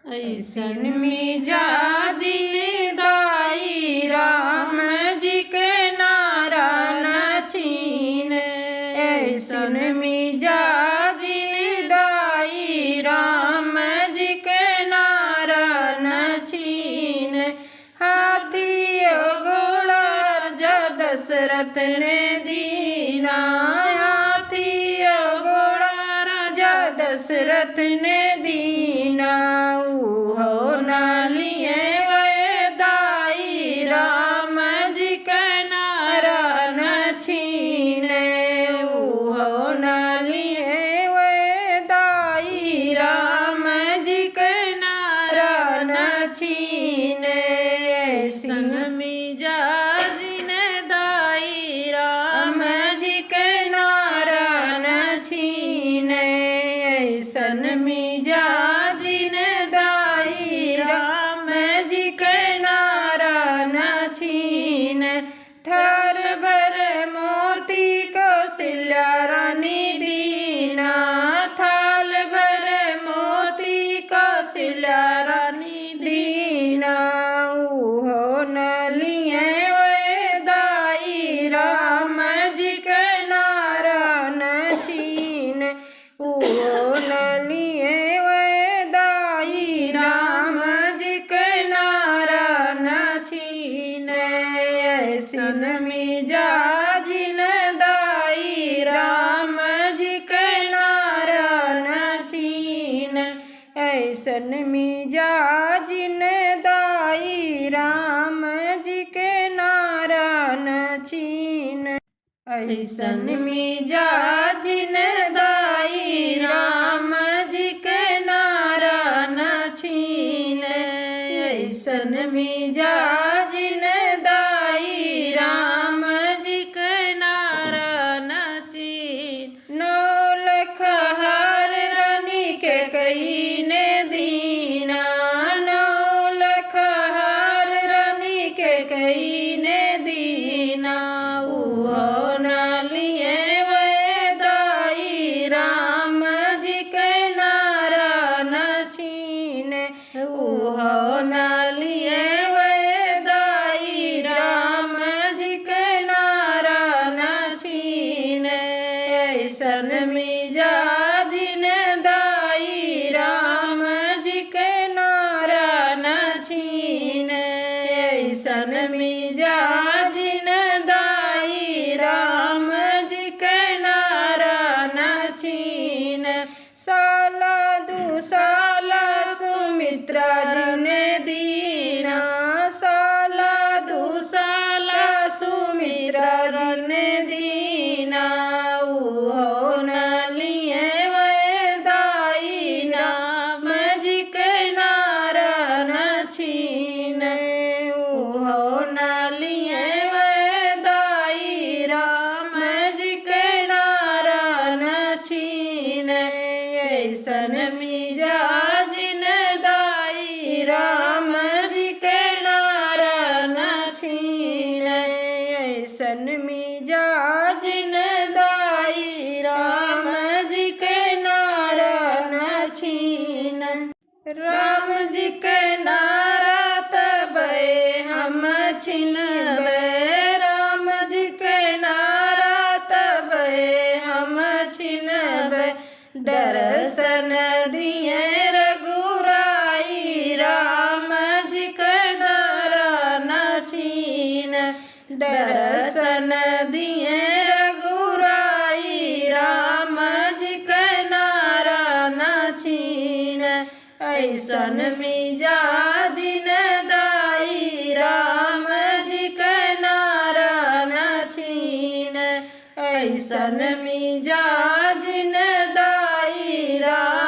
ऐसन मिजाजी दाई राम जी के नारा न छीन। ऐसन मिजाजी दाई राम जी के नारा न छीन। हाथी घोड़ा राजा दशरथ ने दीना। हाथी घोड़ा राजा दशरथ ने दीना। हो न लिए वे दाई राम जी के नारा न छीने। हो न लिए वे दाई राम जी के नारा न छीने। ऐसन मिजाजी ने दाई राम जी के नारा न छीने। ऐसन मिजाजी ने दाई राम जी के नारा न छीन। थर भर मोती कौशल्या रानी दीना। थाल भर मोती कौशल्या रानी दीना। हो न लिए वे दाई राम जी के नारा न छीन। हो न लिए वे दाई राम जी के नारा न छीन। ऐसन मिजाजी ने दाई राम जी के नारा न छीन। ऐसन मिजाजी ने दाई राम जी के नारा न छीन। ऐसन मिजाजी ने दाई राम जी के नारा न छीन। ऐसन मिजाजी ने दाई राम जी के नारा न छीन। नौलख हार रानी के कही ने दीना। नौलख हार रानी के कही ने दीना। हो न लिए वे दाई राम जी के नारा न छीन। हो न लिए वे दाई राम जी के नारा न छीन। ऐसन मिजाजी ने दाई राम जी के नारा न छीन। ऐसन मिजाजी ने दाई राम जी के नारा न छीन। साला दू साला सुमित्रा जी ने दीना। साला दू साला सुमित्रा जी ने दीना। हो न लिए वे दाई राम जी के नारा न छीन। हो न लिए वे दाई राम जी के नारा न छीन। ऐसन मिजाजी ने दाई राम जी के नारा न छीन। ऐसन मिजाजी ने दाई राम जी के नारा न छीन। राम जी के नारा तबे हम छिनबे। राम जी के नारा तबे हम छिनबे। दर्शन दिए रघुराई राम जी के नारा न छीन। दर्शन दिए रघुराई राम जी के नारा न छीन। ऐसन मिजाजी ने दाई राम जी के नारा न छीन। ऐसन मिजाजी ने दाई राम